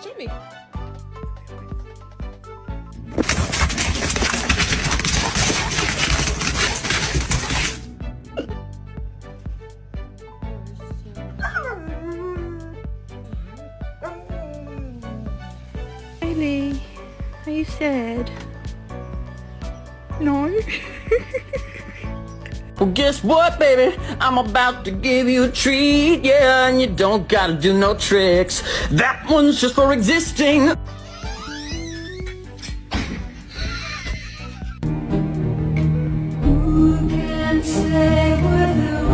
Jimmy. Riley, are you sad? No? Well, guess what, baby? I'm about to give you a treat, yeah, and you don't gotta do no tricks. That one's just for existing. Who can say where the